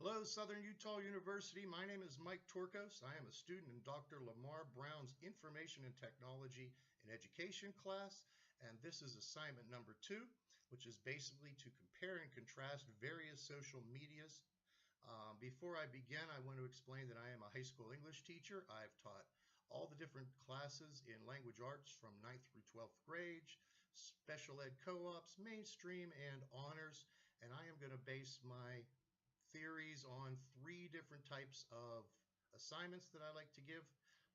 Hello, Southern Utah University. My name is Mike Torkos. I am a student in Dr. Lamar Brown's Information and Technology in Education class, and this is assignment number 2, which is basically to compare and contrast various social medias. Before I begin, I want to explain that I am a high school English teacher. I've taught all the different classes in language arts from 9th through 12th grade, special ed co-ops, mainstream, and honors, and I am going to base my theories on 3 different types of assignments that I like to give.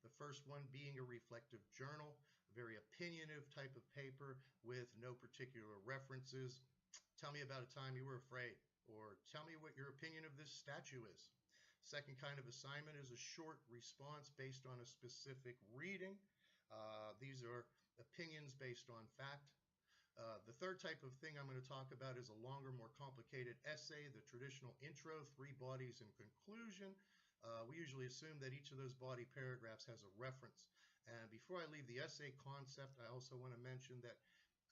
The first one being a reflective journal, a very opinionative type of paper with no particular references. Tell me about a time you were afraid, or tell me what your opinion of this statue is. Second kind of assignment is a short response based on a specific reading. These are opinions based on fact. The third type of thing I'm going to talk about is a longer, more complicated essay, the traditional intro, 3 bodies, and conclusion. We usually assume that each of those body paragraphs has a reference. And before I leave the essay concept, I also want to mention that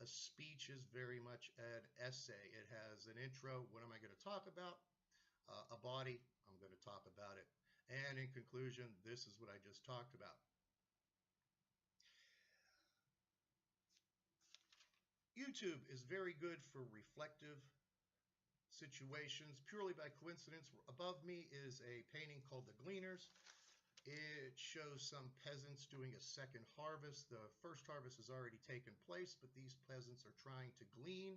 a speech is very much an essay. It has an intro, what am I going to talk about? A body, I'm going to talk about it. And in conclusion, this is what I just talked about. YouTube is very good for reflective situations. Purely by coincidence, above me is a painting called The Gleaners. It shows some peasants doing a second harvest. The first harvest has already taken place, but these peasants are trying to glean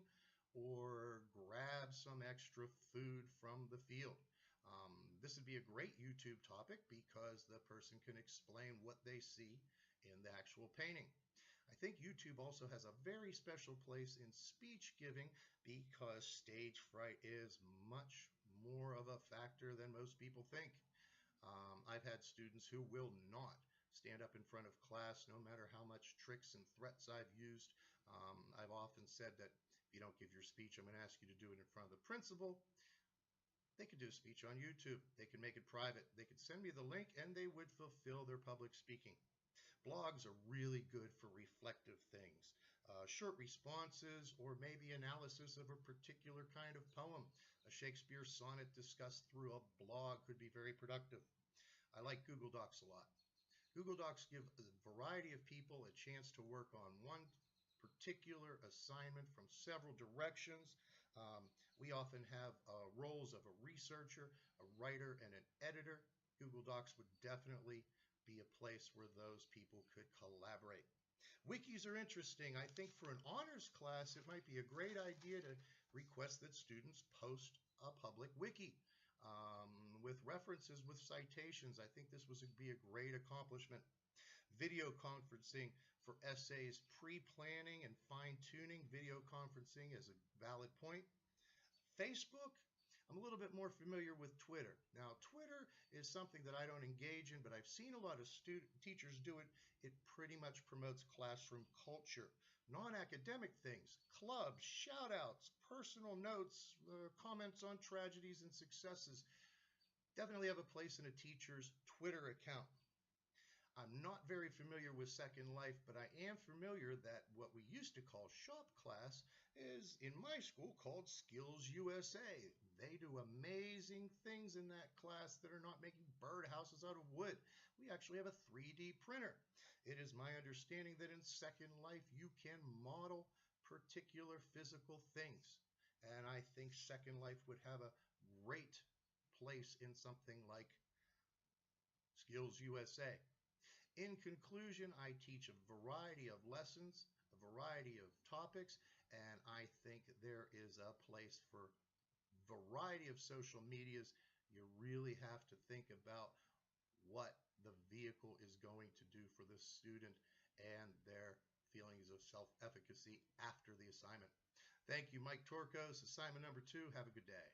or grab some extra food from the field. This would be a great YouTube topic because the person can explain what they see in the actual painting. I think YouTube also has a very special place in speech giving because stage fright is much more of a factor than most people think. I've had students who will not stand up in front of class no matter how much tricks and threats I've used. I've often said that if you don't give your speech, I'm going to ask you to do it in front of the principal. They could do a speech on YouTube. They could make it private. They could send me the link and they would fulfill their public speaking. Blogs are really good for reflective things. Short responses or maybe analysis of a particular kind of poem. A Shakespeare sonnet discussed through a blog could be very productive. I like Google Docs a lot. Google Docs give a variety of people a chance to work on one particular assignment from several directions. We often have roles of a researcher, a writer, and an editor. Google Docs would definitely be a place where those people could collaborate. Wikis are interesting. I think for an honors class, it might be a great idea to request that students post a public wiki with references, with citations. I think this would be a great accomplishment. Video conferencing for essays, pre-planning and fine-tuning. Video conferencing is a valid point. Facebook, I'm a little bit more familiar with Twitter. Now, Twitter is something that I don't engage in, but I've seen a lot of teachers do it. It pretty much promotes classroom culture. Non-academic things, clubs, shout-outs, personal notes, comments on tragedies and successes, definitely have a place in a teacher's Twitter account. I'm not very familiar with Second Life, but I am familiar that what we used to call shop class is in my school called Skills USA. They do amazing things in that class that are not making birdhouses out of wood. We actually have a 3D printer. It is my understanding that in Second Life you can model particular physical things. And I think Second Life would have a great place in something like Skills USA. In conclusion, I teach a variety of lessons, a variety of topics, and I think there is a place for a variety of social medias. You really have to think about what the vehicle is going to do for the student and their feelings of self-efficacy after the assignment. Thank you, Mike Torkos. Assignment number 2. Have a good day.